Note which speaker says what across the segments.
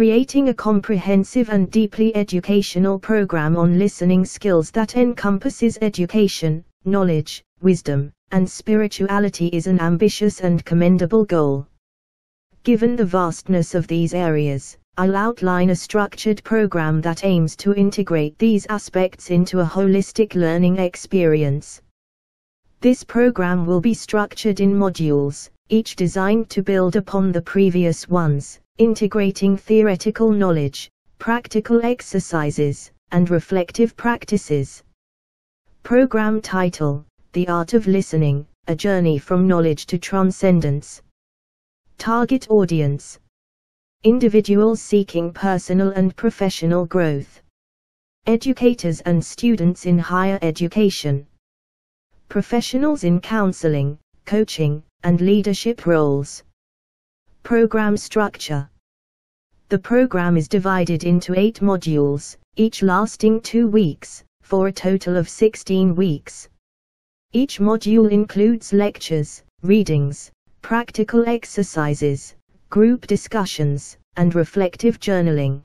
Speaker 1: creating a comprehensive and deeply educational program on listening skills that encompasses education, knowledge, wisdom, and spirituality is an ambitious and commendable goal. Given the vastness of these areas, I'll outline a structured program that aims to integrate these aspects into a holistic learning experience. This program will be structured in modules, each designed to build upon the previous ones, integrating theoretical knowledge, practical exercises, and reflective practices. Program title: The Art of Listening, A Journey from Knowledge to Transcendence. Target audience: individuals seeking personal and professional growth, educators and students in higher education, professionals in counseling, coaching, and leadership roles. Program structure: the program is divided into 8 modules, each lasting 2 weeks, for a total of 16 weeks. Each module includes lectures, readings, practical exercises, group discussions, and reflective journaling.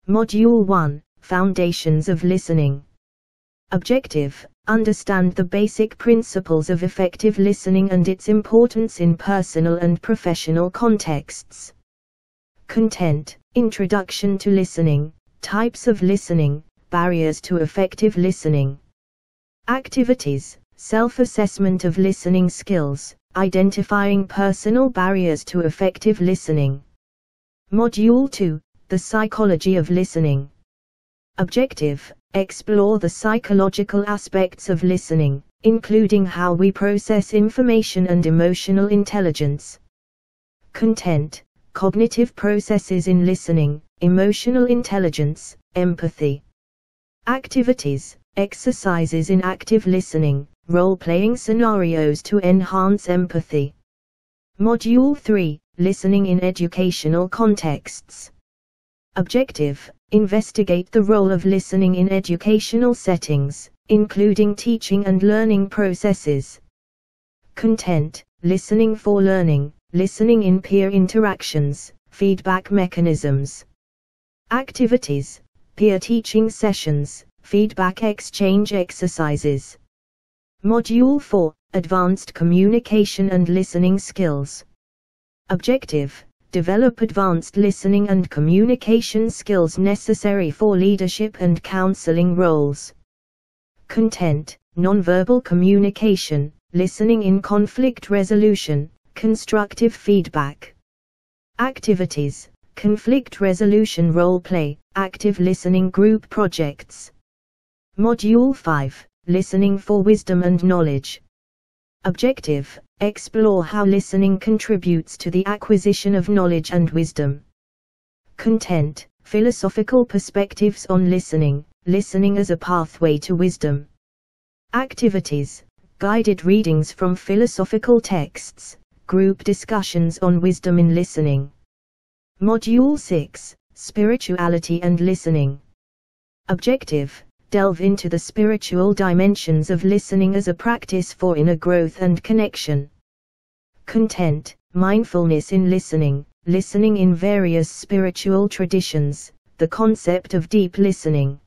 Speaker 1: Module 1: Foundations of Listening. Objective: understand the basic principles of effective listening and its importance in personal and professional contexts. Content: Introduction to listening, types of listening, barriers to effective listening. Activities: self-assessment of listening skills, identifying personal barriers to effective listening. Module 2: The Psychology of Listening. Objective: explore the psychological aspects of listening, including how we process information and emotional intelligence. Content: cognitive processes in listening, emotional intelligence, empathy. Activities: exercises in active listening, role-playing scenarios to enhance empathy. Module 3: Listening in educational contexts. Objective: investigate the role of listening in educational settings, including teaching and learning processes. Content: listening for learning, listening in peer interactions, feedback mechanisms. Activities: peer teaching sessions, feedback exchange exercises. Module 4: Advanced Communication and Listening Skills. Objective: develop advanced listening and communication skills necessary for leadership and counseling roles. Content: nonverbal communication, listening in conflict resolution, constructive feedback. Activities: conflict resolution role play, active listening group projects. Module 5: Listening for wisdom and knowledge. Objective: explore how listening contributes to the acquisition of knowledge and wisdom. Content: philosophical perspectives on listening, listening as a pathway to wisdom. Activities: guided readings from philosophical texts, group discussions on wisdom in listening. Module 6: Spirituality and Listening. Objective: delve into the spiritual dimensions of listening as a practice for inner growth and connection. Content: mindfulness in listening, listening in various spiritual traditions, the concept of deep listening.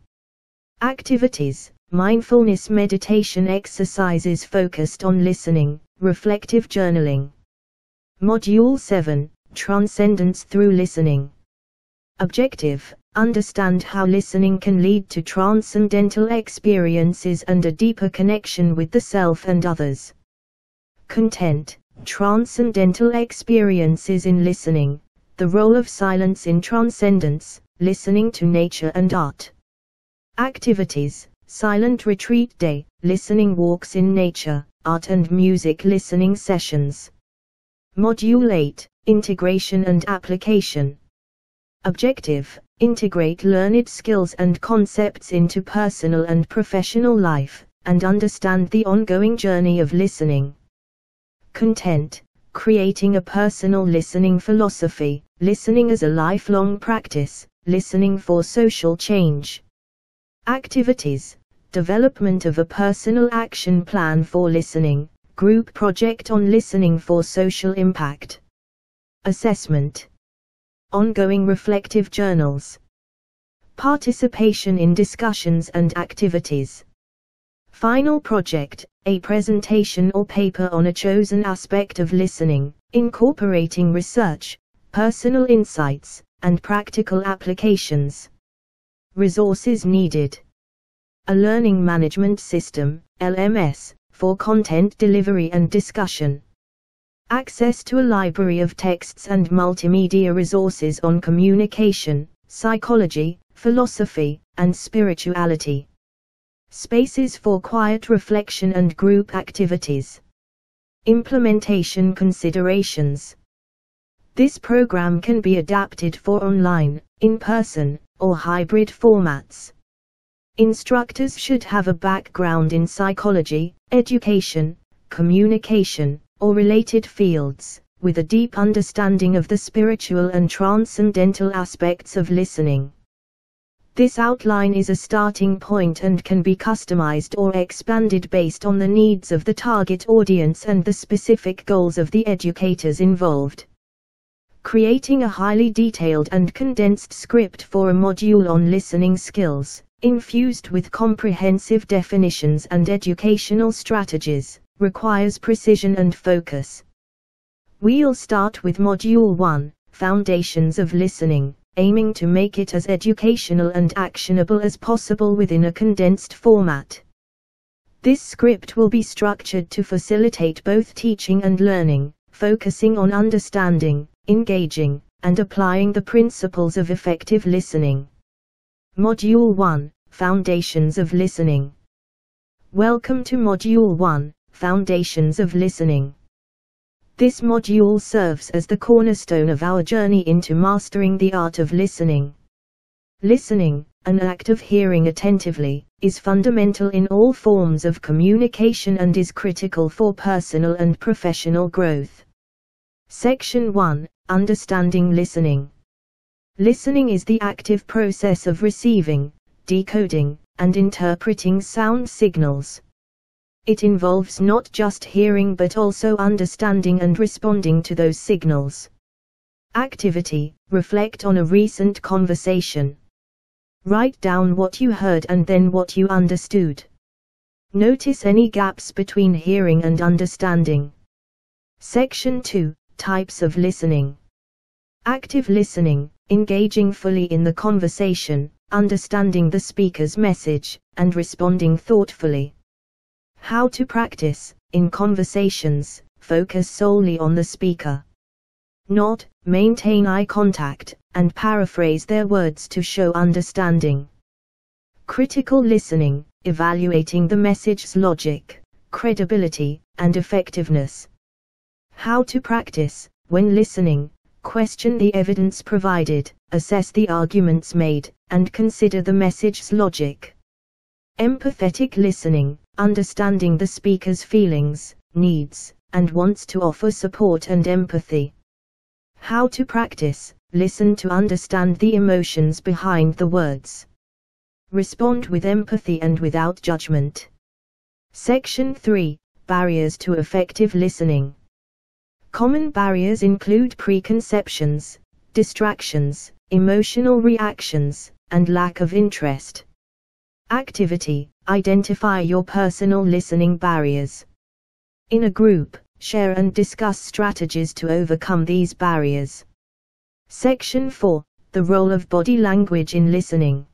Speaker 1: Activities: mindfulness meditation exercises focused on listening, reflective journaling. Module 7: Transcendence through listening. Objective: understand how listening can lead to transcendental experiences and a deeper connection with the self and others. Content: transcendental experiences in listening, the role of silence in transcendence, listening to nature and art. Activities: silent retreat day, listening walks in nature, art and music listening sessions. Module 8: Integration and Application. Objective: integrate learned skills and concepts into personal and professional life, and understand the ongoing journey of listening. Content: creating a personal listening philosophy, listening as a lifelong practice, listening for social change. Activities: development of a personal action plan for listening, group project on listening for social impact. Assessment. ongoing reflective journals. Participation in discussions and activities. Final project, a presentation or paper on a chosen aspect of listening, incorporating research, personal insights, and practical applications. Resources needed. A learning management system, LMS, for content delivery and discussion. Access to a library of texts and multimedia resources on communication, psychology, philosophy, and spirituality. Spaces for quiet reflection and group activities. Implementation considerations. This program can be adapted for online, in-person, or hybrid formats. Instructors should have a background in psychology, education, communication, or related fields, with a deep understanding of the spiritual and transcendental aspects of listening. This outline is a starting point and can be customized or expanded based on the needs of the target audience and the specific goals of the educators involved. Creating a highly detailed and condensed script for a module on listening skills, infused with comprehensive definitions and educational strategies, requires precision and focus. We'll start with Module 1, Foundations of Listening, aiming to make it as educational and actionable as possible within a condensed format. This script will be structured to facilitate both teaching and learning, focusing on understanding, engaging, and applying the principles of effective listening. Module 1, Foundations of Listening. Welcome to Module 1, Foundations of Listening. This module serves as the cornerstone of our journey into mastering the art of listening. Listening, an act of hearing attentively, is fundamental in all forms of communication and is critical for personal and professional growth. Section 1, Understanding Listening. Listening is the active process of receiving, decoding, and interpreting sound signals. It involves not just hearing but also understanding and responding to those signals. Activity: reflect on a recent conversation. Write down what you heard and then what you understood. Notice any gaps between hearing and understanding. Section 2, Types of Listening. Active listening, engaging fully in the conversation, understanding the speaker's message, and responding thoughtfully. How to practice: in conversations, focus solely on the speaker. Nod, maintain eye contact, and paraphrase their words to show understanding. Critical listening, evaluating the message's logic, credibility, and effectiveness. How to practice: when listening, question the evidence provided, assess the arguments made, and consider the message's logic. Empathetic listening, understanding the speaker's feelings, needs, and wants to offer support and empathy. How to practice: listen to understand the emotions behind the words. Respond with empathy and without judgment. Section 3, Barriers to Effective Listening. Common barriers include preconceptions, distractions, emotional reactions, and lack of interest. Activity: identify your personal listening barriers. In a group, share and discuss strategies to overcome these barriers. Section 4, the role of body language in listening.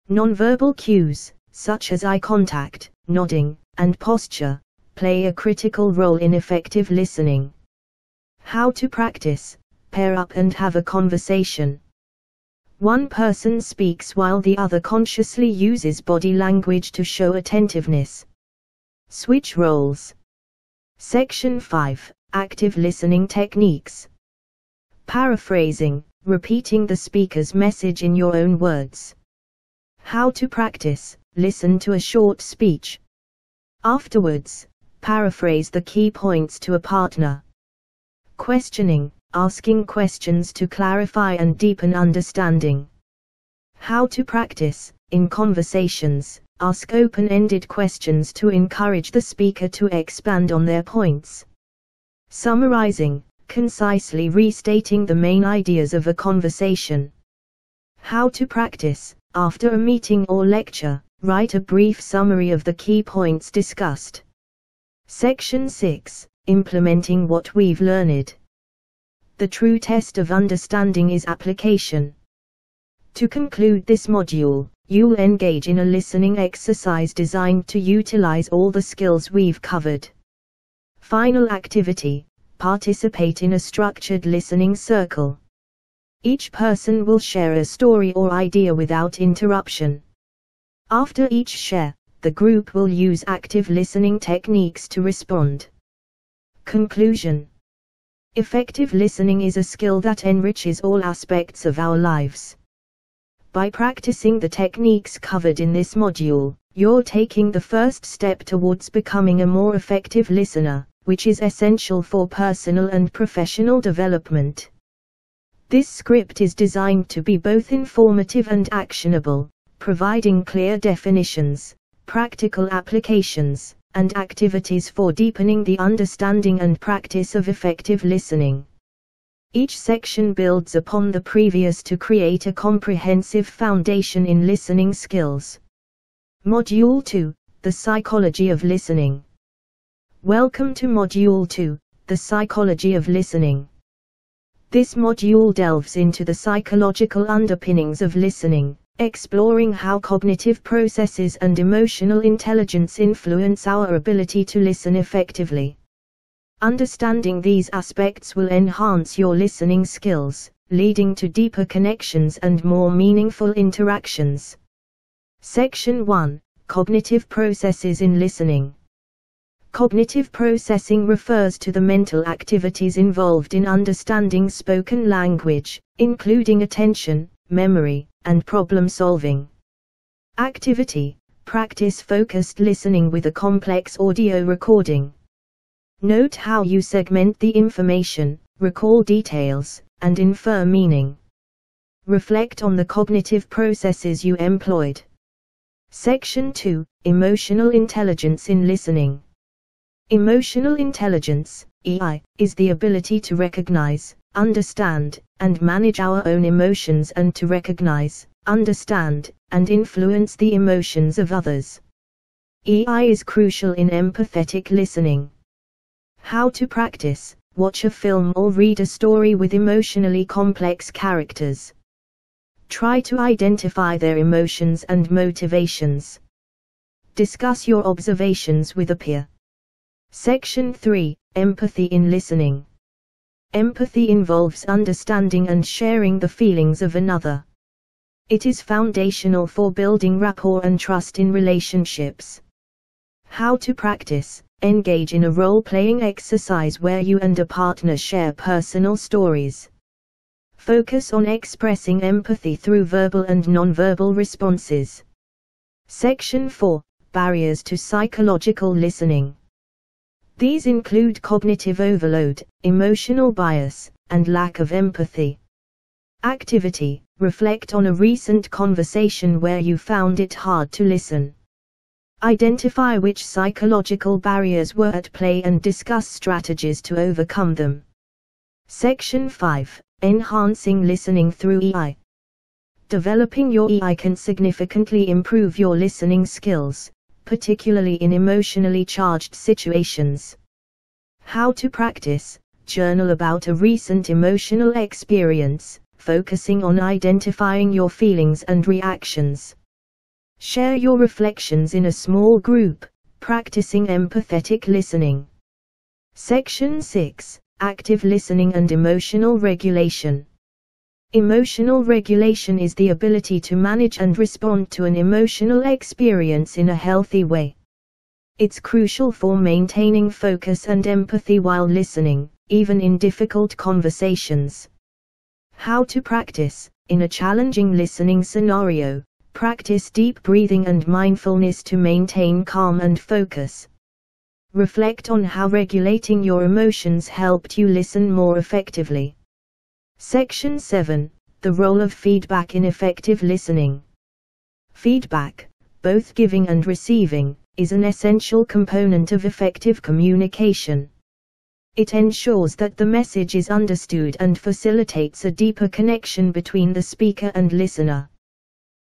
Speaker 1: Nonverbal cues, such as eye contact, nodding, and posture, play a critical role in effective listening. How to practice: pair up and have a conversation. One person speaks while the other consciously uses body language to show attentiveness. Switch roles. Section 5, Active Listening Techniques. Paraphrasing, repeating the speaker's message in your own words. How to practice: listen to a short speech. Afterwards, paraphrase the key points to a partner. Questioning, asking questions to clarify and deepen understanding. How to practice: in conversations, ask open-ended questions to encourage the speaker to expand on their points. Summarizing, concisely restating the main ideas of a conversation. How to practice. After a meeting or lecture, write a brief summary of the key points discussed. Section 6. Implementing what we've learned. The true test of understanding is application. To conclude this module, you'll engage in a listening exercise designed to utilize all the skills we've covered. Final activity. Participate in a structured listening circle. Each person will share a story or idea without interruption. After each share, the group will use active listening techniques to respond. Conclusion. Effective listening is a skill that enriches all aspects of our lives. By practicing the techniques covered in this module, you're taking the first step towards becoming a more effective listener, which is essential for personal and professional development. This script is designed to be both informative and actionable, providing clear definitions, practical applications, and activities for deepening the understanding and practice of effective listening. Each section builds upon the previous to create a comprehensive foundation in listening skills. Module 2, The Psychology of Listening. Welcome to Module 2, The Psychology of Listening. This module delves into the psychological underpinnings of listening, exploring how cognitive processes and emotional intelligence influence our ability to listen effectively. Understanding these aspects will enhance your listening skills, leading to deeper connections and more meaningful interactions. Section 1. Cognitive processes in listening. Cognitive processing refers to the mental activities involved in understanding spoken language, including attention, memory, and problem solving. Activity. Practice focused listening with a complex audio recording. Note how you segment the information, recall details, and infer meaning. Reflect on the cognitive processes you employed. Section 2. Emotional intelligence in listening. Emotional intelligence, EI, is the ability to recognize, understand, and manage our own emotions and to recognize, understand, and influence the emotions of others. EI is crucial in empathetic listening. How to practice. Watch a film or read a story with emotionally complex characters. Try to identify their emotions and motivations. Discuss your observations with a peer. Section 3. Empathy in listening. Empathy involves understanding and sharing the feelings of another. It is foundational for building rapport and trust in relationships. How to practice. Engage in a role-playing exercise where you and a partner share personal stories. Focus on expressing empathy through verbal and non-verbal responses. Section 4. Barriers to psychological listening. These include cognitive overload, emotional bias, and lack of empathy. Activity. Reflect on a recent conversation where you found it hard to listen. Identify which psychological barriers were at play and discuss strategies to overcome them. Section 5. Enhancing listening through EI. Developing your EI can significantly improve your listening skills, particularly in emotionally charged situations. How to practice. Journal about a recent emotional experience, focusing on identifying your feelings and reactions. Share your reflections in a small group, practicing empathetic listening. Section 6. Active listening and emotional regulation. Emotional regulation is the ability to manage and respond to an emotional experience in a healthy way. It's crucial for maintaining focus and empathy while listening, even in difficult conversations. How to practice. In a challenging listening scenario, practice deep breathing and mindfulness to maintain calm and focus. Reflect on how regulating your emotions helped you listen more effectively. Section 7. The role of feedback in effective listening. Feedback, both giving and receiving, is an essential component of effective communication. It ensures that the message is understood and facilitates a deeper connection between the speaker and listener.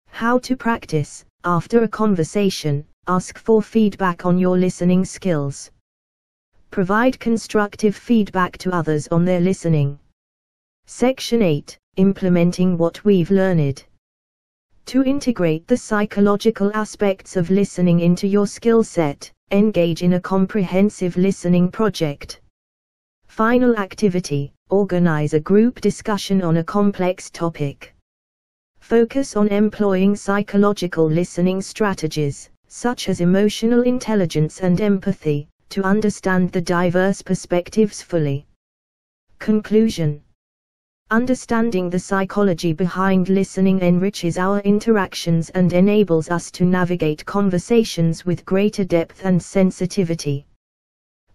Speaker 1: How to practice. After a conversation, ask for feedback on your listening skills. Provide constructive feedback to others on their listening. Section 8. Implementing what we've learned. To integrate the psychological aspects of listening into your skill set, engage in a comprehensive listening project. Final activity. Organize a group discussion on a complex topic. Focus on employing psychological listening strategies, such as emotional intelligence and empathy, to understand the diverse perspectives fully. Conclusion. Understanding the psychology behind listening enriches our interactions and enables us to navigate conversations with greater depth and sensitivity.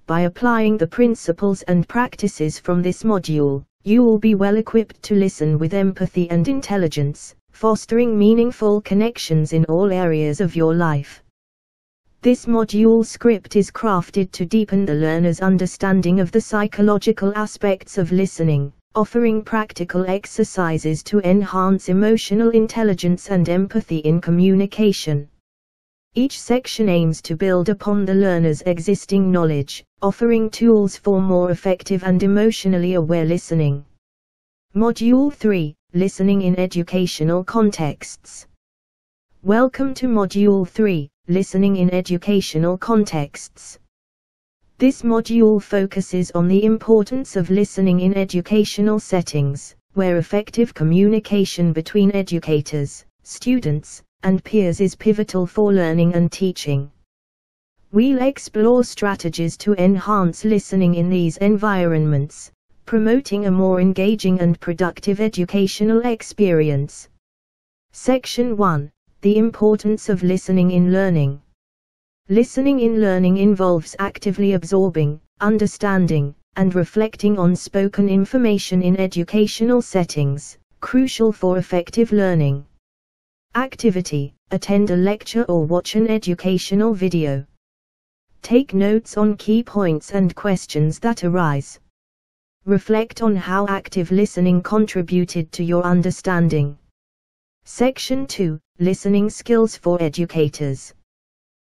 Speaker 1: By applying the principles and practices from this module, you will be well equipped to listen with empathy and intelligence, fostering meaningful connections in all areas of your life. This module script is crafted to deepen the learner's understanding of the psychological aspects of listening, offering practical exercises to enhance emotional intelligence and empathy in communication. Each section aims to build upon the learner's existing knowledge, offering tools for more effective and emotionally aware listening. Module 3. Listening in Educational Contexts. Welcome to Module 3, Listening in Educational Contexts. This module focuses on the importance of listening in educational settings, where effective communication between educators, students, and peers is pivotal for learning and teaching. We'll explore strategies to enhance listening in these environments, promoting a more engaging and productive educational experience. Section 1. The importance of listening in learning. Listening in learning involves actively absorbing, understanding, and reflecting on spoken information in educational settings, crucial for effective learning. Activity. Attend a lecture or watch an educational video. Take notes on key points and questions that arise. Reflect on how active listening contributed to your understanding. Section 2. Listening skills for educators.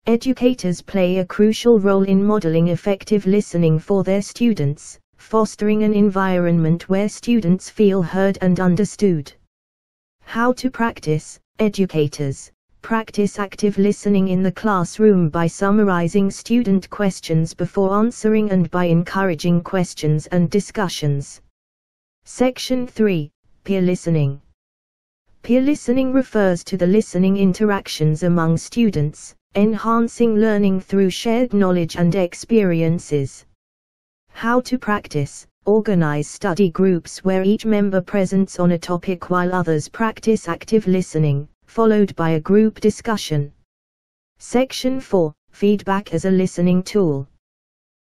Speaker 1: Educators play a crucial role in modeling effective listening for their students, fostering an environment where students feel heard and understood. How to practice. Educators practice active listening in the classroom by summarizing student questions before answering and by encouraging questions and discussions. Section 3. Peer listening. Peer listening refers to the listening interactions among students, enhancing learning through shared knowledge and experiences. How to practice. Organize study groups where each member presents on a topic while others practice active listening, followed by a group discussion. Section 4. Feedback as a listening tool.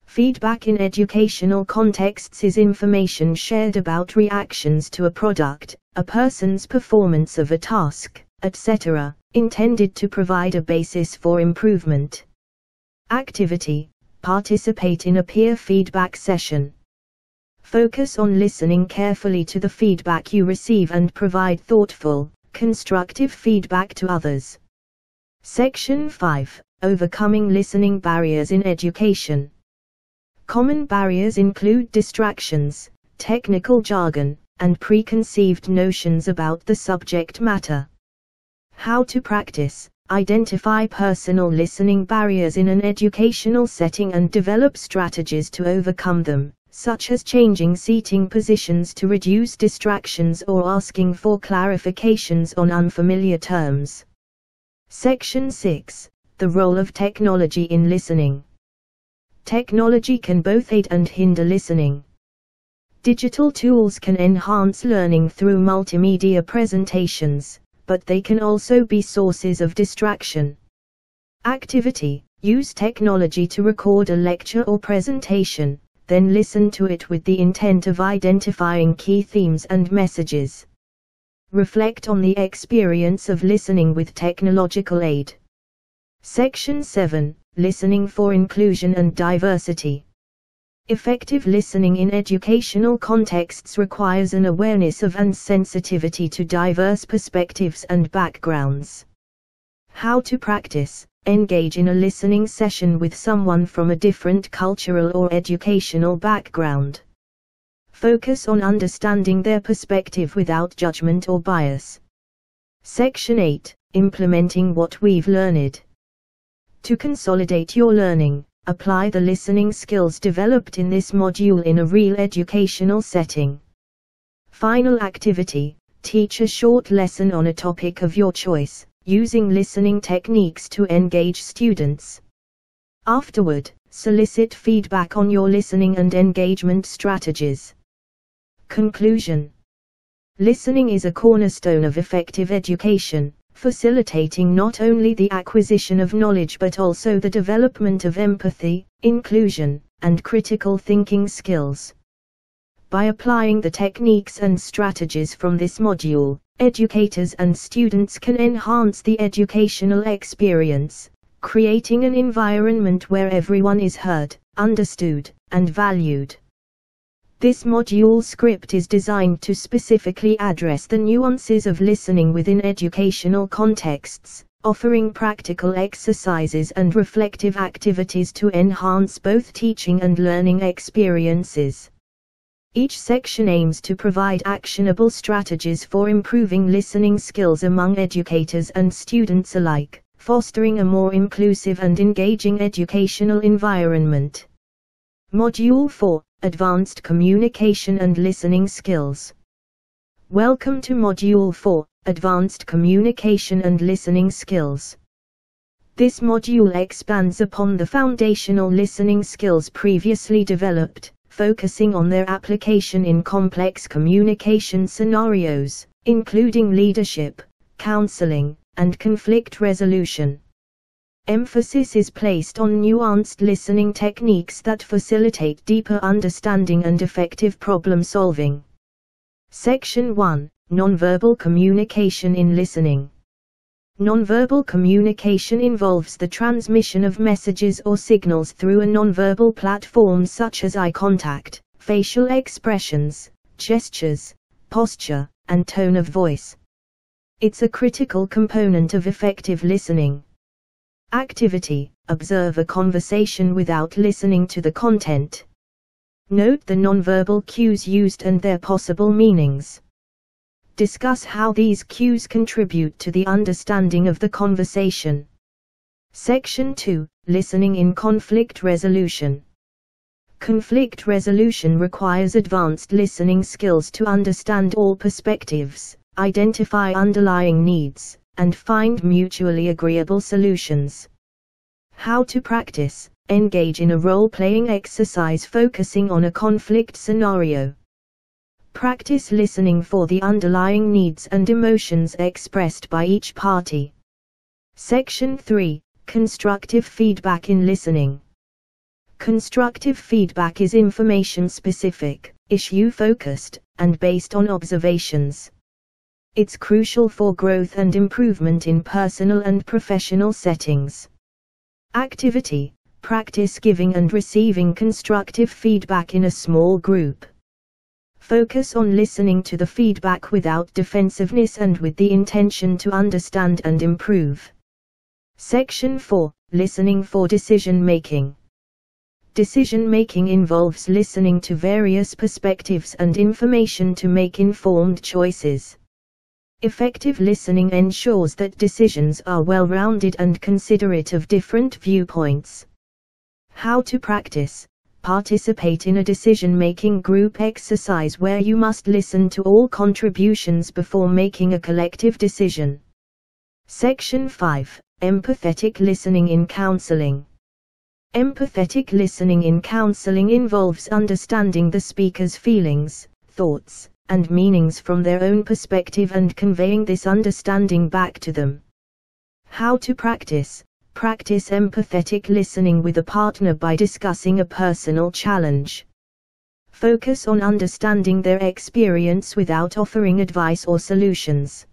Speaker 1: Feedback in educational contexts is information shared about reactions to a product, a person's performance of a task, etc., intended to provide a basis for improvement. Activity. Participate in a peer feedback session. Focus on listening carefully to the feedback you receive and provide thoughtful, constructive feedback to others. Section 5. Overcoming listening barriers in education. Common barriers include distractions, technical jargon, and preconceived notions about the subject matter. How to practice. Identify personal listening barriers in an educational setting and develop strategies to overcome them, such as changing seating positions to reduce distractions or asking for clarifications on unfamiliar terms. Section 6. The role of technology in listening. Technology can both aid and hinder listening. Digital tools can enhance learning through multimedia presentations, but they can also be sources of distraction. Activity. Use technology to record a lecture or presentation, then listen to it with the intent of identifying key themes and messages. Reflect on the experience of listening with technological aid. Section 7. Listening for inclusion and diversity. Effective listening in educational contexts requires an awareness of and sensitivity to diverse perspectives and backgrounds. How to practice: engage in a listening session with someone from a different cultural or educational background. Focus on understanding their perspective without judgment or bias. Section 8. Implementing what we've learned. To consolidate your learning, apply the listening skills developed in this module in a real educational setting. Final activity: teach a short lesson on a topic of your choice, using listening techniques to engage students. Afterward, solicit feedback on your listening and engagement strategies. Conclusion: listening is a cornerstone of effective education, facilitating not only the acquisition of knowledge but also the development of empathy, inclusion, and critical thinking skills. By applying the techniques and strategies from this module, educators and students can enhance the educational experience, creating an environment where everyone is heard, understood, and valued. This module script is designed to specifically address the nuances of listening within educational contexts, offering practical exercises and reflective activities to enhance both teaching and learning experiences. Each section aims to provide actionable strategies for improving listening skills among educators and students alike, fostering a more inclusive and engaging educational environment. Module 4. Advanced Communication and Listening Skills. Welcome to Module 4, Advanced Communication and Listening Skills. This module expands upon the foundational listening skills previously developed, focusing on their application in complex communication scenarios, including leadership, counseling, and conflict resolution. Emphasis is placed on nuanced listening techniques that facilitate deeper understanding and effective problem solving. Section 1. Nonverbal communication in listening. Nonverbal communication involves the transmission of messages or signals through a nonverbal platform such as eye contact, facial expressions, gestures, posture, and tone of voice. It's a critical component of effective listening. Activity: observe a conversation without listening to the content. Note the nonverbal cues used and their possible meanings. Discuss how these cues contribute to the understanding of the conversation. Section 2. Listening in conflict resolution. Conflict resolution requires advanced listening skills to understand all perspectives, identify underlying needs, and find mutually agreeable solutions. How to practice: engage in a role-playing exercise focusing on a conflict scenario. Practice listening for the underlying needs and emotions expressed by each party. Section 3. Constructive feedback in listening. Constructive feedback is information-specific, issue-focused, and based on observations. It's crucial for growth and improvement in personal and professional settings. Activity: practice giving and receiving constructive feedback in a small group. Focus on listening to the feedback without defensiveness and with the intention to understand and improve. Section 4. Listening for decision-making. Decision-making involves listening to various perspectives and information to make informed choices. Effective listening ensures that decisions are well-rounded and considerate of different viewpoints. How to practice: participate in a decision-making group exercise where you must listen to all contributions before making a collective decision. Section 5. Empathetic listening in counseling. Empathetic listening in counseling involves understanding the speaker's feelings, thoughts, and meanings from their own perspective and conveying this understanding back to them. How to practice: practice empathetic listening with a partner by discussing a personal challenge. Focus on understanding their experience without offering advice or solutions.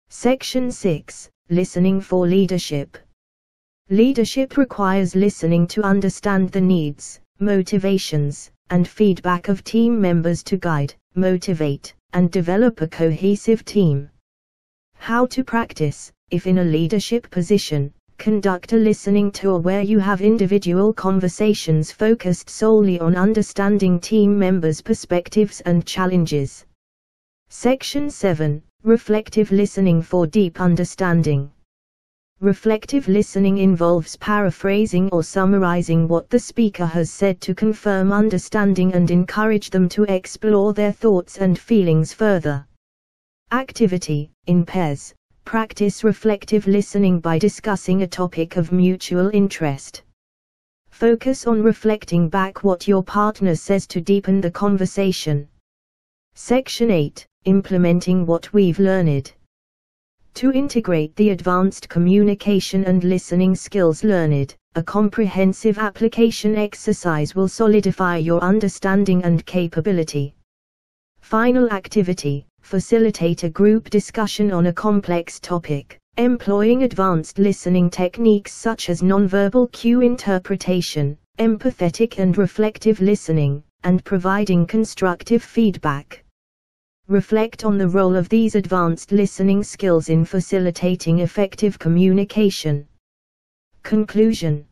Speaker 1: Section 6. Listening for leadership. Leadership requires listening to understand the needs, motivations, and feedback of team members to guide, motivate, and develop a cohesive team. How to practice. If in a leadership position, conduct a listening tour where you have individual conversations focused solely on understanding team members' perspectives and challenges. Section 7. Reflective listening for deep understanding. Reflective listening involves paraphrasing or summarizing what the speaker has said to confirm understanding and encourage them to explore their thoughts and feelings further. Activity. In pairs, practice reflective listening by discussing a topic of mutual interest. Focus on reflecting back what your partner says to deepen the conversation. Section 8. Implementing what we've learned. To integrate the advanced communication and listening skills learned, a comprehensive application exercise will solidify your understanding and capability. Final activity. Facilitate a group discussion on a complex topic, employing advanced listening techniques such as nonverbal cue interpretation, empathetic and reflective listening, and providing constructive feedback. Reflect on the role of these advanced listening skills in facilitating effective communication. Conclusion.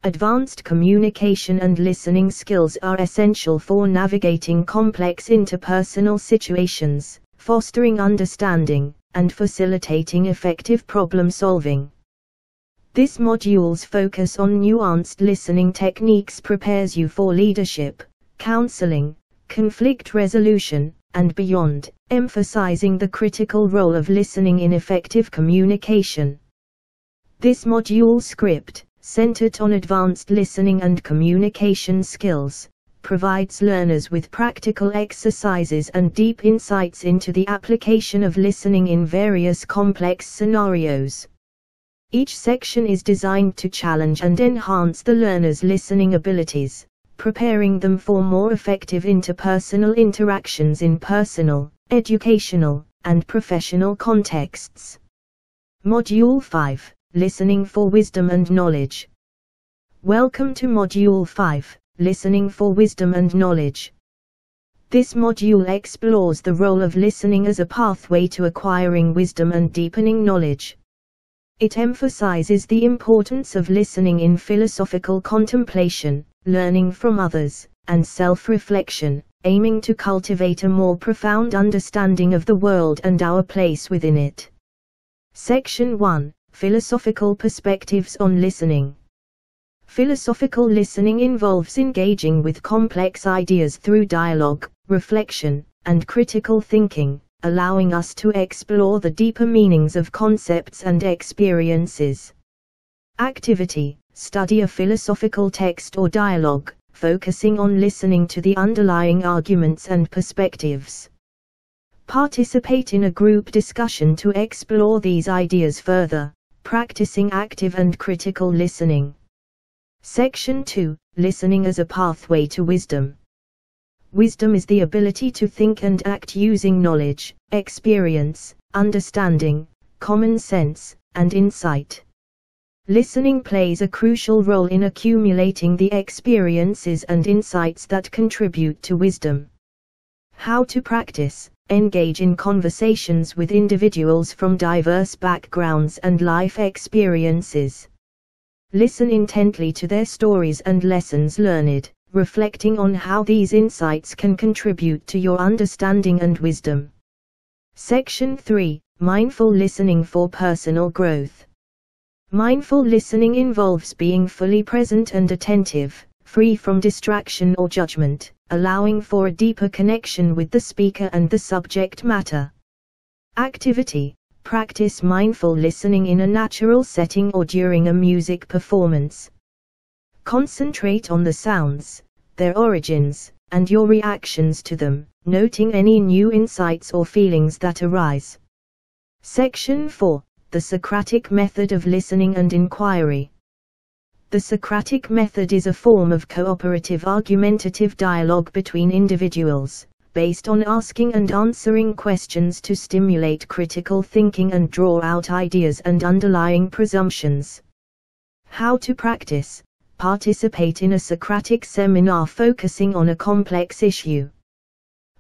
Speaker 1: Advanced communication and listening skills are essential for navigating complex interpersonal situations, fostering understanding, and facilitating effective problem solving. This module's focus on nuanced listening techniques prepares you for leadership, counseling, conflict resolution, and beyond, emphasizing the critical role of listening in effective communication. This module script, centered on advanced listening and communication skills, provides learners with practical exercises and deep insights into the application of listening in various complex scenarios. Each section is designed to challenge and enhance the learner's listening abilities, preparing them for more effective interpersonal interactions in personal, educational, and professional contexts. Module 5. Listening for Wisdom and Knowledge. Welcome to Module 5, Listening for Wisdom and Knowledge. This module explores the role of listening as a pathway to acquiring wisdom and deepening knowledge. It emphasizes the importance of listening in philosophical contemplation, learning from others, and self-reflection, aiming to cultivate a more profound understanding of the world and our place within it. Section 1. Philosophical perspectives on listening. Philosophical listening involves engaging with complex ideas through dialogue, reflection, and critical thinking, allowing us to explore the deeper meanings of concepts and experiences. Activity. Study a philosophical text or dialogue, focusing on listening to the underlying arguments and perspectives. Participate in a group discussion to explore these ideas further, practicing active and critical listening. Section 2. Listening as a pathway to wisdom. Wisdom is the ability to think and act using knowledge, experience, understanding, common sense, and insight. Listening plays a crucial role in accumulating the experiences and insights that contribute to wisdom. How to practice. Engage in conversations with individuals from diverse backgrounds and life experiences. Listen intently to their stories and lessons learned, reflecting on how these insights can contribute to your understanding and wisdom. Section 3. Mindful listening for personal growth. Mindful listening involves being fully present and attentive, free from distraction or judgment, allowing for a deeper connection with the speaker and the subject matter. Activity. Practice mindful listening in a natural setting or during a music performance. Concentrate on the sounds, their origins, and your reactions to them, noting any new insights or feelings that arise. Section 4. The Socratic method of listening and inquiry. The Socratic method is a form of cooperative argumentative dialogue between individuals, based on asking and answering questions to stimulate critical thinking and draw out ideas and underlying presumptions. How to practice. Participate in a Socratic seminar focusing on a complex issue.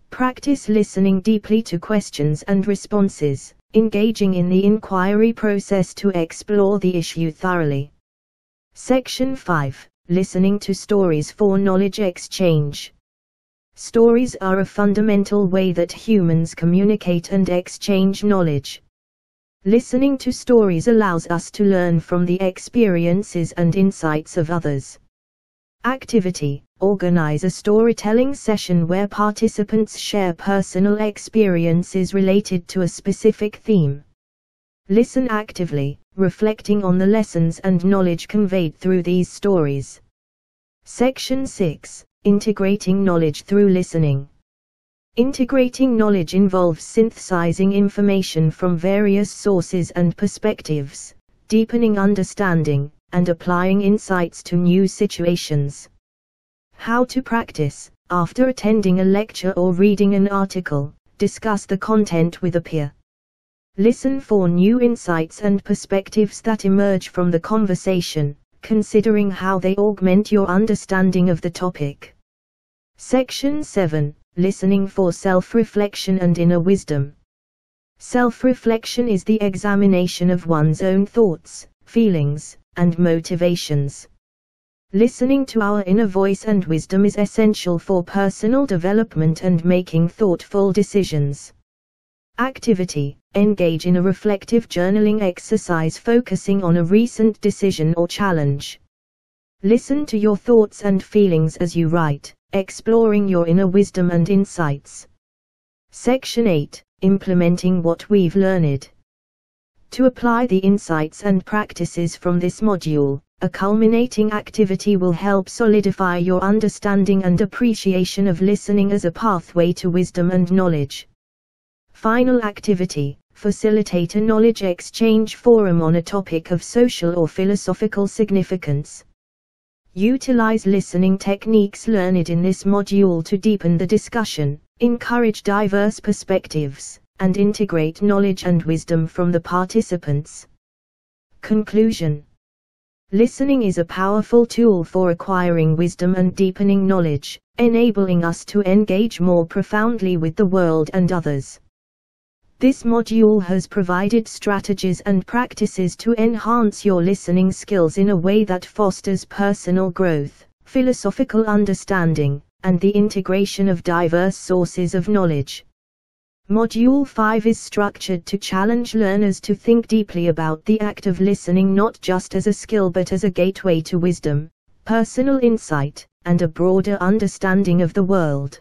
Speaker 1: Practice listening deeply to questions and responses, engaging in the inquiry process to explore the issue thoroughly. Section 5. Listening to stories for knowledge exchange. Stories are a fundamental way that humans communicate and exchange knowledge. Listening to stories allows us to learn from the experiences and insights of others. Activity. Organize a storytelling session where participants share personal experiences related to a specific theme. Listen actively, reflecting on the lessons and knowledge conveyed through these stories. Section 6. Integrating knowledge through listening. Integrating knowledge involves synthesizing information from various sources and perspectives, deepening understanding, and applying insights to new situations. How to practice. After attending a lecture or reading an article, discuss the content with a peer. Listen for new insights and perspectives that emerge from the conversation, considering how they augment your understanding of the topic. Section 7. Listening for self-reflection and inner wisdom. Self-reflection is the examination of one's own thoughts, feelings, and motivations. Listening to our inner voice and wisdom is essential for personal development and making thoughtful decisions. Activity. Engage in a reflective journaling exercise focusing on a recent decision or challenge. Listen to your thoughts and feelings as you write, exploring your inner wisdom and insights. Section 8. Implementing what we've learned. To apply the insights and practices from this module, a culminating activity will help solidify your understanding and appreciation of listening as a pathway to wisdom and knowledge. Final activity. Facilitate a knowledge exchange forum on a topic of social or philosophical significance. Utilize listening techniques learned in this module to deepen the discussion, encourage diverse perspectives, and integrate knowledge and wisdom from the participants. Conclusion. Listening is a powerful tool for acquiring wisdom and deepening knowledge, enabling us to engage more profoundly with the world and others. This module has provided strategies and practices to enhance your listening skills in a way that fosters personal growth, philosophical understanding, and the integration of diverse sources of knowledge. Module 5 is structured to challenge learners to think deeply about the act of listening not just as a skill but as a gateway to wisdom, personal insight, and a broader understanding of the world.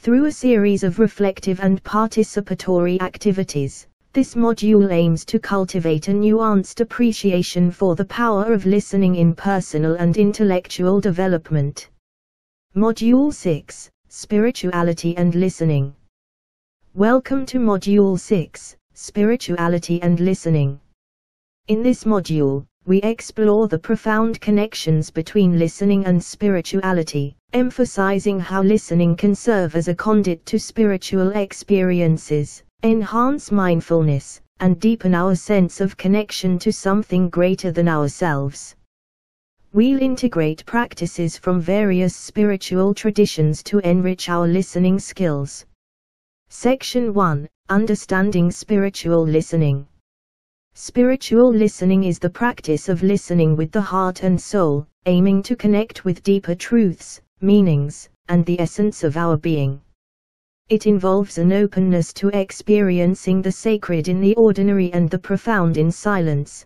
Speaker 1: Through a series of reflective and participatory activities, this module aims to cultivate a nuanced appreciation for the power of listening in personal and intellectual development. Module 6, Spirituality and Listening. Welcome to Module 6, Spirituality and Listening. In this module, we explore the profound connections between listening and spirituality, emphasizing how listening can serve as a conduit to spiritual experiences, enhance mindfulness, and deepen our sense of connection to something greater than ourselves. We'll integrate practices from various spiritual traditions to enrich our listening skills. Section 1. Understanding spiritual listening. Spiritual listening is the practice of listening with the heart and soul, aiming to connect with deeper truths, meanings, and the essence of our being. It involves an openness to experiencing the sacred in the ordinary and the profound in silence.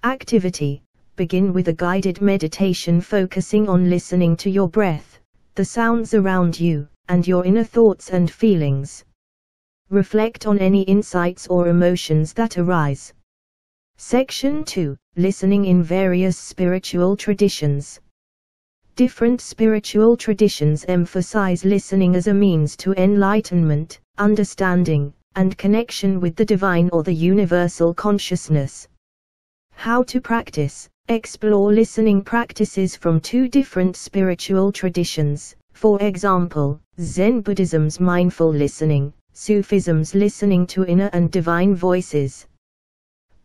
Speaker 1: Activity. Begin with a guided meditation focusing on listening to your breath, the sounds around you, and your inner thoughts and feelings. Reflect on any insights or emotions that arise. Section 2. Listening in various spiritual traditions. Different spiritual traditions emphasize listening as a means to enlightenment, understanding, and connection with the divine or the universal consciousness. How to practice. Explore listening practices from 2 different spiritual traditions, for example, Zen Buddhism's mindful listening, Sufism's listening to inner and divine voices.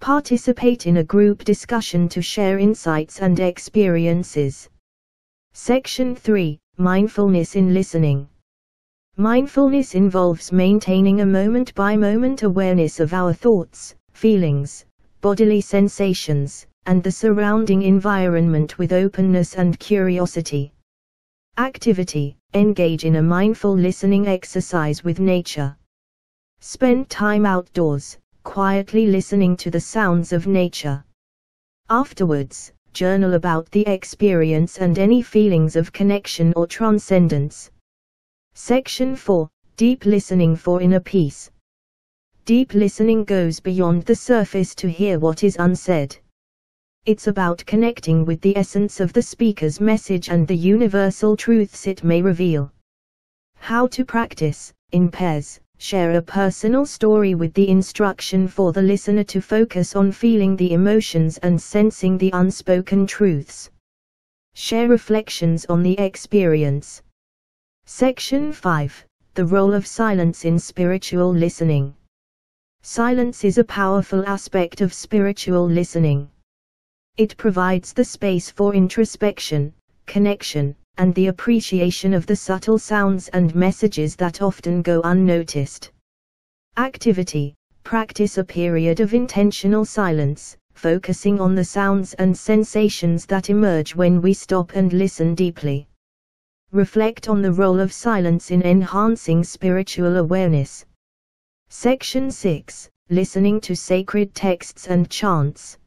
Speaker 1: Participate in a group discussion to share insights and experiences. Section 3. Mindfulness in listening. Mindfulness involves maintaining a moment-by-moment awareness of our thoughts, feelings, bodily sensations, and the surrounding environment with openness and curiosity. Activity: engage in a mindful listening exercise with nature. Spend time outdoors, quietly listening to the sounds of nature. Afterwards, journal about the experience and any feelings of connection or transcendence. Section 4. Deep listening for inner peace. Deep listening goes beyond the surface to hear what is unsaid. It's about connecting with the essence of the speaker's message and the universal truths it may reveal. How to practice: in pairs, share a personal story with the instruction for the listener to focus on feeling the emotions and sensing the unspoken truths. Share reflections on the experience. Section 5. The role of silence in spiritual listening. Silence is a powerful aspect of spiritual listening. It provides the space for introspection, connection, and the appreciation of the subtle sounds and messages that often go unnoticed. Activity: practice a period of intentional silence, focusing on the sounds and sensations that emerge when we stop and listen deeply. Reflect on the role of silence in enhancing spiritual awareness. Section 6. Listening to sacred texts and chants.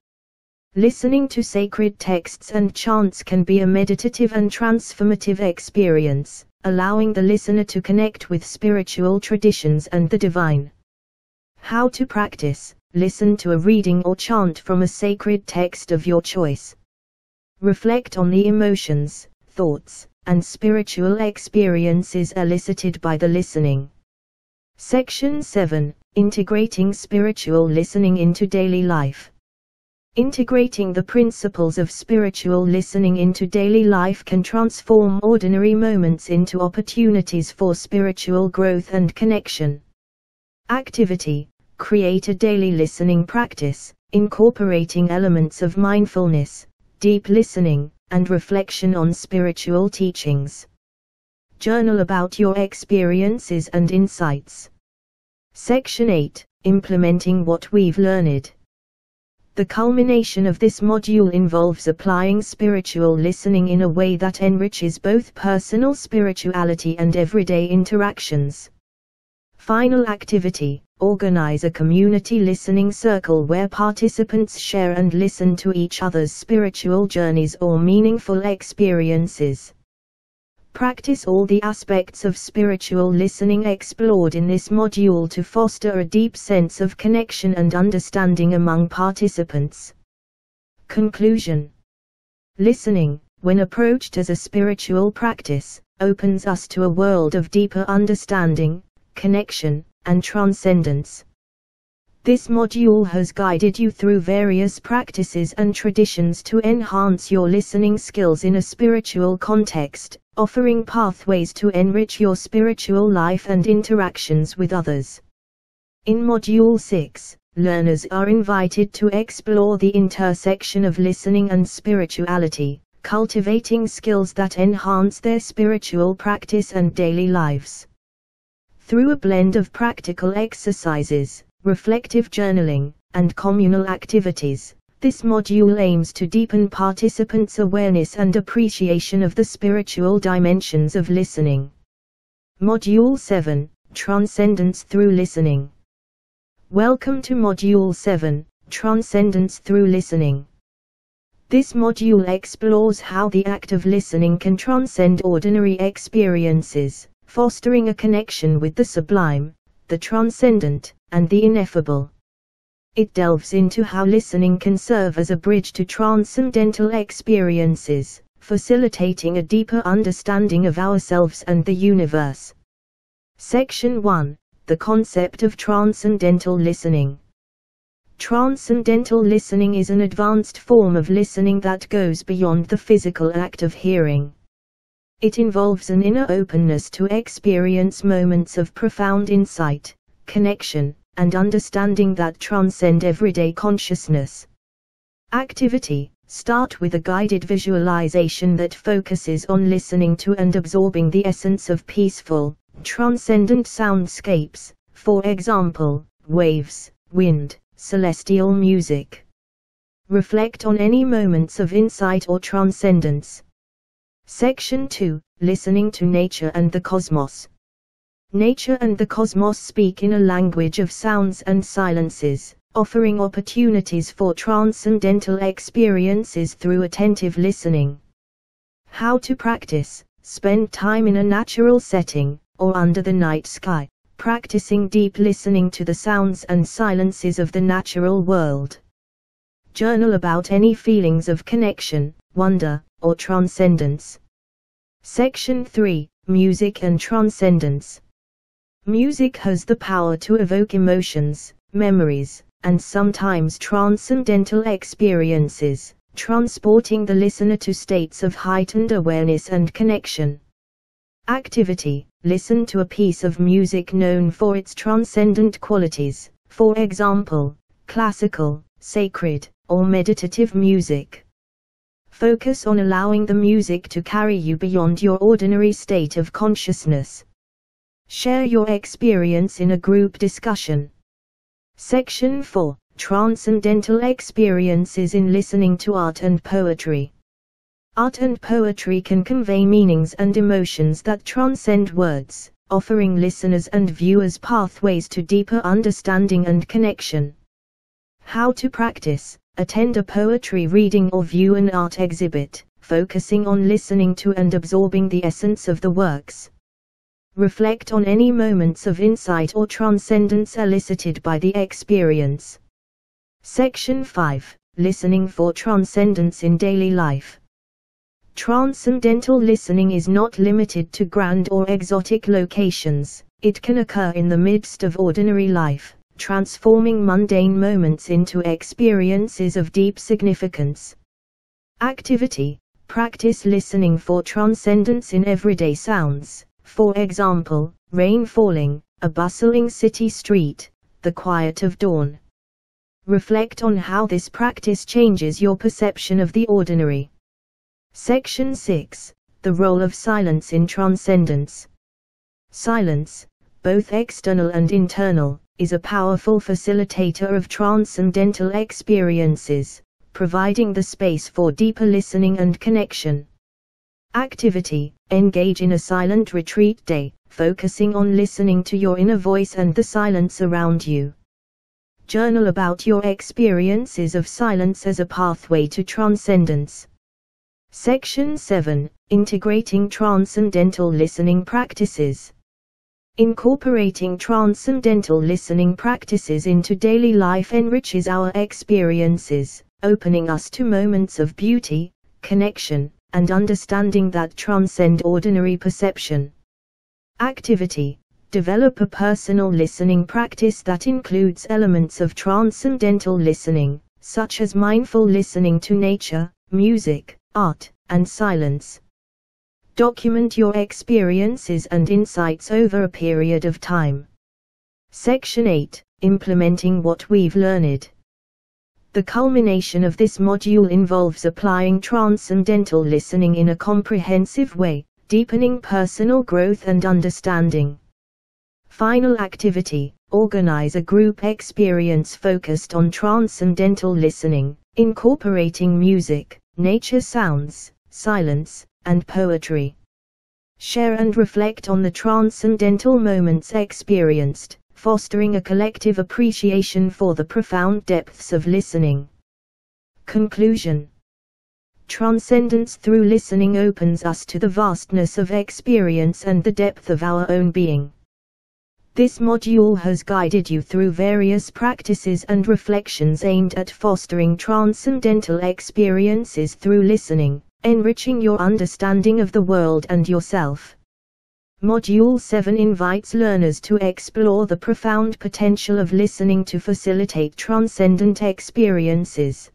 Speaker 1: Listening to sacred texts and chants can be a meditative and transformative experience, allowing the listener to connect with spiritual traditions and the divine. How to practice: listen to a reading or chant from a sacred text of your choice. Reflect on the emotions, thoughts, and spiritual experiences elicited by the listening. Section 7. Integrating spiritual listening into daily life. Integrating the principles of spiritual listening into daily life can transform ordinary moments into opportunities for spiritual growth and connection. Activity: create a daily listening practice, incorporating elements of mindfulness, deep listening, and reflection on spiritual teachings. Journal about your experiences and insights. Section 8. Implementing what we've learned. The culmination of this module involves applying spiritual listening in a way that enriches both personal spirituality and everyday interactions. Final activity: organize a community listening circle where participants share and listen to each other's spiritual journeys or meaningful experiences. Practice all the aspects of spiritual listening explored in this module to foster a deep sense of connection and understanding among participants. Conclusion: listening, when approached as a spiritual practice, opens us to a world of deeper understanding, connection, and transcendence. This module has guided you through various practices and traditions to enhance your listening skills in a spiritual context, offering pathways to enrich your spiritual life and interactions with others. In Module 6, learners are invited to explore the intersection of listening and spirituality, cultivating skills that enhance their spiritual practice and daily lives. Through a blend of practical exercises, reflective journaling, and communal activities, this module aims to deepen participants' awareness and appreciation of the spiritual dimensions of listening. Module 7, Transcendence through Listening. Welcome to Module 7, Transcendence through Listening. This module explores how the act of listening can transcend ordinary experiences, fostering a connection with the sublime, the transcendent, and the ineffable. It delves into how listening can serve as a bridge to transcendental experiences, facilitating a deeper understanding of ourselves and the universe. Section 1. The concept of transcendental listening. Transcendental listening is an advanced form of listening that goes beyond the physical act of hearing. It involves an inner openness to experience moments of profound insight, connection, and understanding that transcend everyday consciousness. Activity: start with a guided visualization that focuses on listening to and absorbing the essence of peaceful, transcendent soundscapes, for example, waves, wind, celestial music. Reflect on any moments of insight or transcendence. Section 2: Listening to nature and the cosmos. Nature and the cosmos speak in a language of sounds and silences, offering opportunities for transcendental experiences through attentive listening. How to practice: spend time in a natural setting, or under the night sky, practicing deep listening to the sounds and silences of the natural world. Journal about any feelings of connection, wonder, or transcendence. Section 3: Music and Transcendence. Music has the power to evoke emotions, memories, and sometimes transcendental experiences, transporting the listener to states of heightened awareness and connection. Activity: listen to a piece of music known for its transcendent qualities, for example, classical, sacred, or meditative music. Focus on allowing the music to carry you beyond your ordinary state of consciousness. Share your experience in a group discussion. Section 4: Transcendental experiences in listening to art and poetry. Art and poetry can convey meanings and emotions that transcend words, offering listeners and viewers pathways to deeper understanding and connection. How to practice: attend a poetry reading or view an art exhibit, focusing on listening to and absorbing the essence of the works. Reflect on any moments of insight or transcendence elicited by the experience. Section 5: Listening for Transcendence in Daily Life. Transcendental listening is not limited to grand or exotic locations. It can occur in the midst of ordinary life, transforming mundane moments into experiences of deep significance. Activity: practice listening for transcendence in everyday sounds, for example, rain falling, a bustling city street, the quiet of dawn. Reflect on how this practice changes your perception of the ordinary. Section 6: The role of silence in transcendence. Silence, both external and internal, is a powerful facilitator of transcendental experiences, providing the space for deeper listening and connection. Activity: engage in a silent retreat day, focusing on listening to your inner voice and the silence around you. Journal about your experiences of silence as a pathway to transcendence. Section 7: Integrating transcendental listening practices. Incorporating transcendental listening practices into daily life enriches our experiences, opening us to moments of beauty, connection, and understanding that transcend ordinary perception. Activity: develop a personal listening practice that includes elements of transcendental listening, such as mindful listening to nature, music, art, and silence. Document your experiences and insights over a period of time. Section 8: Implementing what we've learned. The culmination of this module involves applying transcendental listening in a comprehensive way, deepening personal growth and understanding. Final activity: organize a group experience focused on transcendental listening, incorporating music, nature sounds, silence, and poetry. Share and reflect on the transcendental moments experienced, fostering a collective appreciation for the profound depths of listening. Conclusion: transcendence through listening opens us to the vastness of experience and the depth of our own being. This module has guided you through various practices and reflections aimed at fostering transcendental experiences through listening, enriching your understanding of the world and yourself. Module 7 invites learners to explore the profound potential of listening to facilitate transcendent experiences.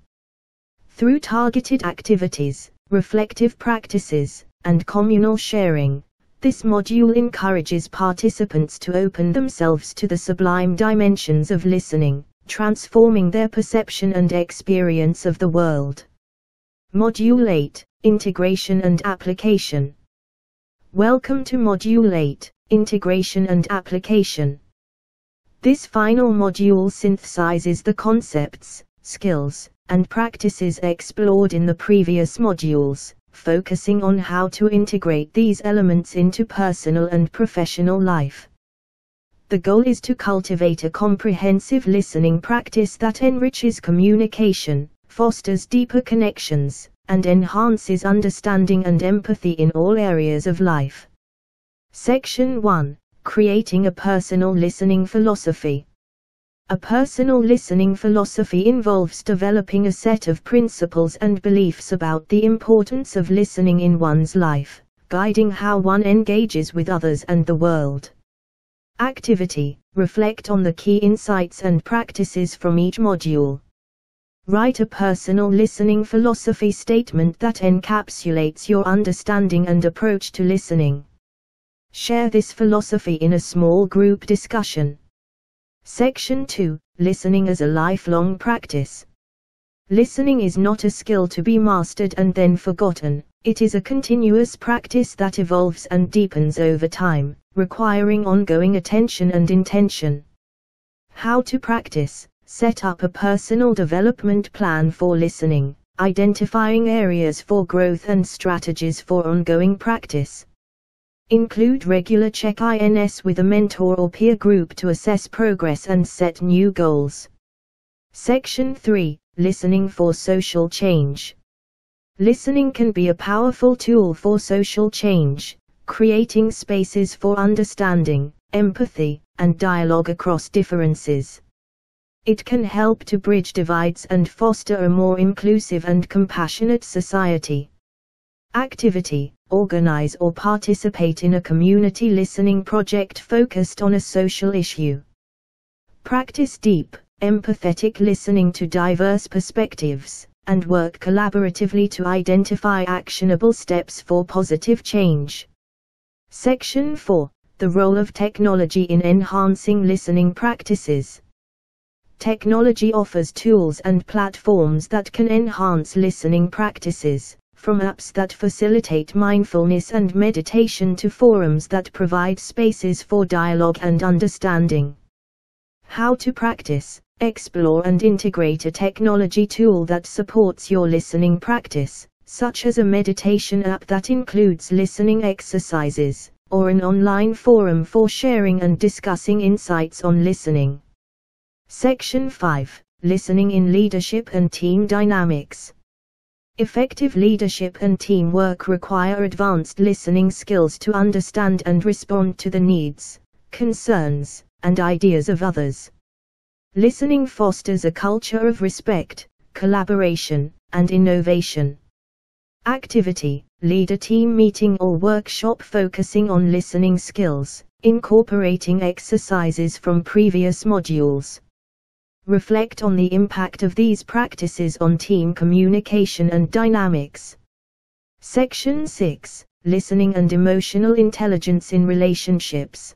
Speaker 1: Through targeted activities, reflective practices, and communal sharing, This module encourages participants to open themselves to the sublime dimensions of listening, transforming their perception and experience of the world. Module 8, Integration and Application. Welcome to Module 8, Integration and Application. This final module synthesizes the concepts, skills, and practices explored in the previous modules, focusing on how to integrate these elements into personal and professional life. The goal is to cultivate a comprehensive listening practice that enriches communication, fosters deeper connections, and enhances understanding and empathy in all areas of life. Section 1. Creating a personal listening philosophy. A personal listening philosophy involves developing a set of principles and beliefs about the importance of listening in one's life, guiding how one engages with others and the world. Activity. Reflect on the key insights and practices from each module. Write a personal listening philosophy statement that encapsulates your understanding and approach to listening. Share this philosophy in a small group discussion. Section 2. Listening as a lifelong practice. Listening is not a skill to be mastered and then forgotten. It is a continuous practice that evolves and deepens over time, requiring ongoing attention and intention. How to practice. Set up a personal development plan for listening, identifying areas for growth and strategies for ongoing practice. Include regular check-ins with a mentor or peer group to assess progress and set new goals. Section 3. Listening for social change. Listening can be a powerful tool for social change, creating spaces for understanding, empathy, and dialogue across differences. It can help to bridge divides and foster a more inclusive and compassionate society. Activity. Organize or participate in a community listening project focused on a social issue. Practice deep, empathetic listening to diverse perspectives, and work collaboratively to identify actionable steps for positive change. Section 4. The role of technology in enhancing listening practices. Technology offers tools and platforms that can enhance listening practices, from apps that facilitate mindfulness and meditation to forums that provide spaces for dialogue and understanding. How to practice. Explore and integrate a technology tool that supports your listening practice, such as a meditation app that includes listening exercises, or an online forum for sharing and discussing insights on listening. Section 5. Listening in leadership and team dynamics. Effective leadership and teamwork require advanced listening skills to understand and respond to the needs, concerns, and ideas of others. Listening fosters a culture of respect, collaboration, and innovation. Activity. Lead a team meeting or workshop focusing on listening skills, incorporating exercises from previous modules. Reflect on the impact of these practices on team communication and dynamics. Section 6. Listening and emotional intelligence in relationships.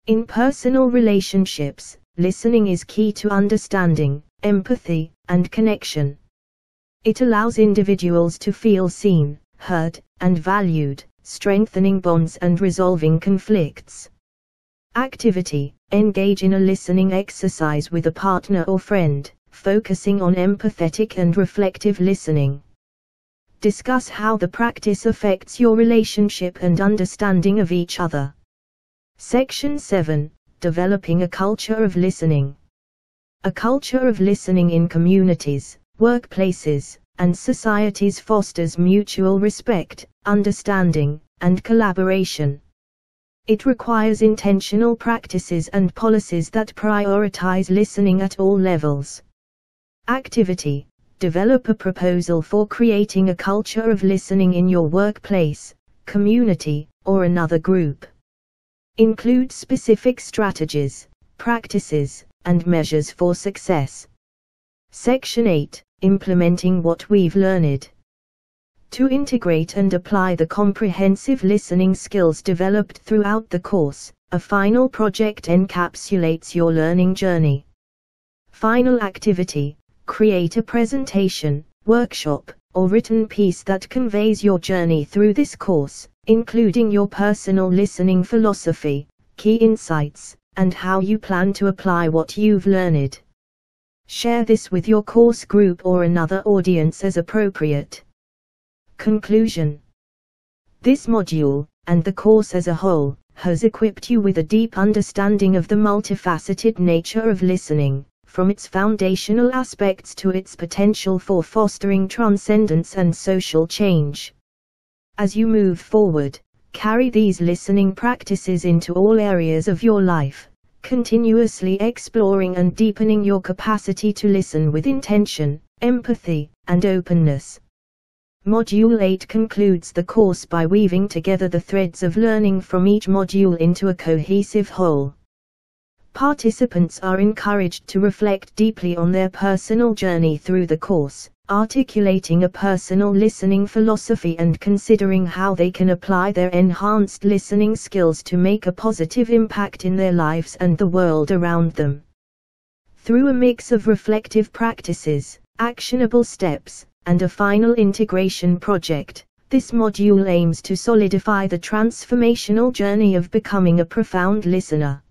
Speaker 1: In personal relationships, listening is key to understanding, empathy, and connection. It allows individuals to feel seen, heard, and valued, strengthening bonds and resolving conflicts. Activity. Engage in a listening exercise with a partner or friend, focusing on empathetic and reflective listening. Discuss how the practice affects your relationship and understanding of each other. Section 7. Developing a culture of listening. A culture of listening in communities, workplaces, and societies fosters mutual respect, understanding, and collaboration. It requires intentional practices and policies that prioritize listening at all levels. Activity. Develop a proposal for creating a culture of listening in your workplace, community, or another group. Include specific strategies, practices, and measures for success. Section 8. Implementing what we've learned. To integrate and apply the comprehensive listening skills developed throughout the course, a final project encapsulates your learning journey. Final activity: create a presentation, workshop, or written piece that conveys your journey through this course, including your personal listening philosophy, key insights, and how you plan to apply what you've learned. Share this with your course group or another audience as appropriate. Conclusion: this module, and the course as a whole, has equipped you with a deep understanding of the multifaceted nature of listening, from its foundational aspects to its potential for fostering transcendence and social change. As you move forward, carry these listening practices into all areas of your life, continuously exploring and deepening your capacity to listen with intention, empathy, and openness. Module 8 concludes the course by weaving together the threads of learning from each module into a cohesive whole. Participants are encouraged to reflect deeply on their personal journey through the course, articulating a personal listening philosophy and considering how they can apply their enhanced listening skills to make a positive impact in their lives and the world around them. Through a mix of reflective practices, actionable steps, and a final integration project, this module aims to solidify the transformational journey of becoming a profound listener.